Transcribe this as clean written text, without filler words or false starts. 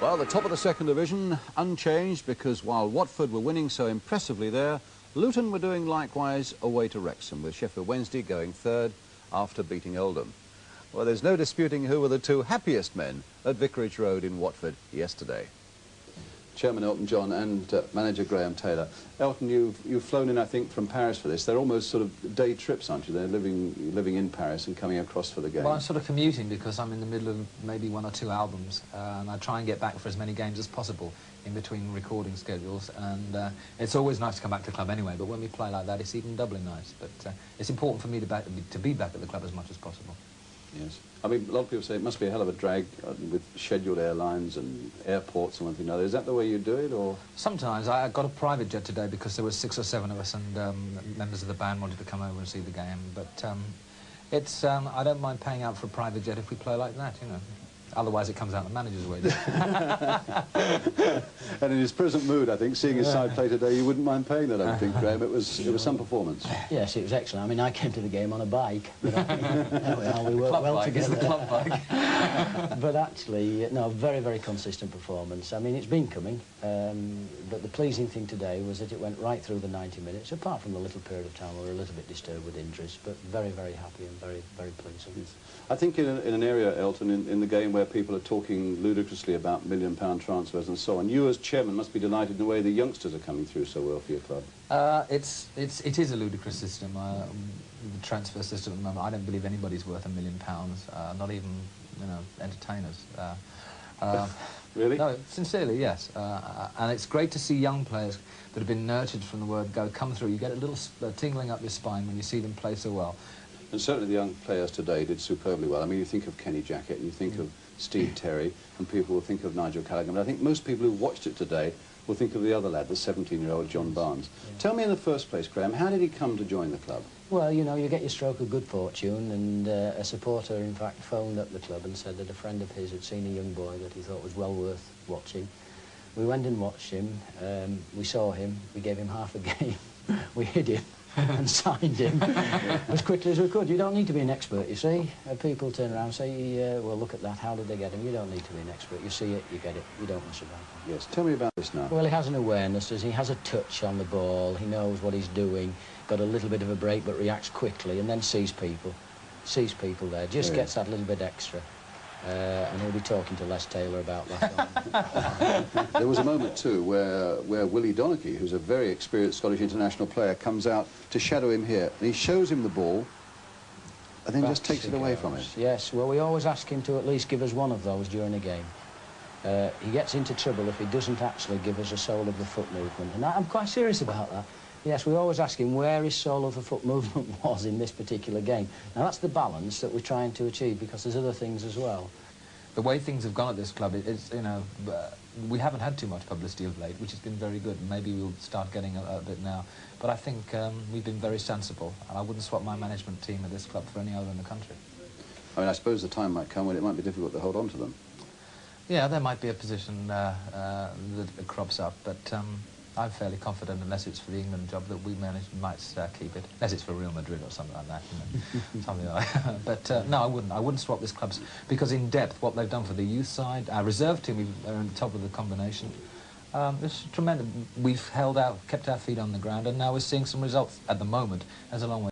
Well, the top of the second division, unchanged, because while Watford were winning so impressively there, Luton were doing likewise away to Wrexham, with Sheffield Wednesday going third after beating Oldham. Well, there's no disputing who were the two happiest men at Vicarage Road in Watford yesterday. Chairman Elton John and manager Graham Taylor. Elton, you've flown in, I think, from Paris for this. They're almost sort of day trips, aren't you? They're living in Paris and coming across for the game. Well, I'm sort of commuting because I'm in the middle of maybe 1 or 2 albums, and I try and get back for as many games as possible in between recording schedules. And it's always nice to come back to the club anyway, but when we play like that, it's even doubly nice. But it's important for me to be back at the club as much as possible. Yes. I mean, a lot of people say it must be a hell of a drag with scheduled airlines and airports and one thing or another. Is that the way you do it, or...? Sometimes. I got a private jet today because there were 6 or 7 of us, and members of the band wanted to come over and see the game. But I don't mind paying out for a private jet if we play like that, you know. Otherwise, it comes out the manager's wages. And in his present mood, I think, seeing his side play today, you wouldn't mind paying that, I don't think, Graham. It was some performance. Yes, it was excellent. I mean, I came to the game on a bike. But we worked well together. The club bike. But actually, no, very, very consistent performance. I mean, it's been coming. But the pleasing thing today was that it went right through the 90 minutes, apart from the little period of time where we were a little bit disturbed with injuries, but very, very happy and very, very pleasing. Yes. I think in an area, Elton, in the game where people are talking ludicrously about £1 million transfers and so on, you as chairman must be delighted in the way the youngsters are coming through so well for your club. It is a ludicrous system, the transfer system at the moment. I don't believe anybody's worth £1 million, not even, you know, entertainers. Really? No, sincerely, yes. And it's great to see young players that have been nurtured from the word go come through. You get a little tingling up your spine when you see them play so well. And certainly the young players today did superbly well. I mean, you think of Kenny Jackett, and you think of Steve Terry, and people will think of Nigel Callaghan. But I think most people who watched it today will think of the other lad, the 17-year-old John Barnes. Yeah. Tell me in the first place, Graham, how did he come to join the club? Well, you know, you get your stroke of good fortune, and a supporter, in fact, phoned up the club and said that a friend of his had seen a young boy that he thought was well worth watching. We went and watched him, we saw him, we gave him half a game, we hid him and signed him as quickly as we could. You don't need to be an expert, you see. People turn around and say, well, look at that, how did they get him? You don't need to be an expert. You see it, you get it, you don't mess about it. Yes, tell me about this now. Well, he has an awareness, he has a touch on the ball, he knows what he's doing, got a little bit of a break but reacts quickly, and then sees people there, just gets that little bit extra. And he'll be talking to Les Taylor about that. There was a moment, too, where Willie Donachie, who's a very experienced Scottish international player, comes out to shadow him here. And he shows him the ball and then just takes it away from him. Yes, well, we always ask him to at least give us one of those during a game. He gets into trouble if he doesn't actually give us a sole of the foot movement. And I'm quite serious about that. Yes, we always ask him where his sole of the foot movement was in this particular game. Now, that's the balance that we're trying to achieve, because there's other things as well. The way things have gone at this club, it's, you know, we haven't had too much publicity of late, which has been very good. Maybe we'll start getting a bit now. But I think we've been very sensible, and I wouldn't swap my management team at this club for any other in the country. I mean, I suppose the time might come when it might be difficult to hold on to them. Yeah, there might be a position that crops up, but I'm fairly confident, unless it's for the England job, that we might keep it. Unless it's for Real Madrid or something like that, you know. Something like that. But no, I wouldn't swap this club, because in depth, what they've done for the youth side, our reserve team, are on top of the combination. It's tremendous. We've kept our feet on the ground, and now we're seeing some results at the moment. There's a long way.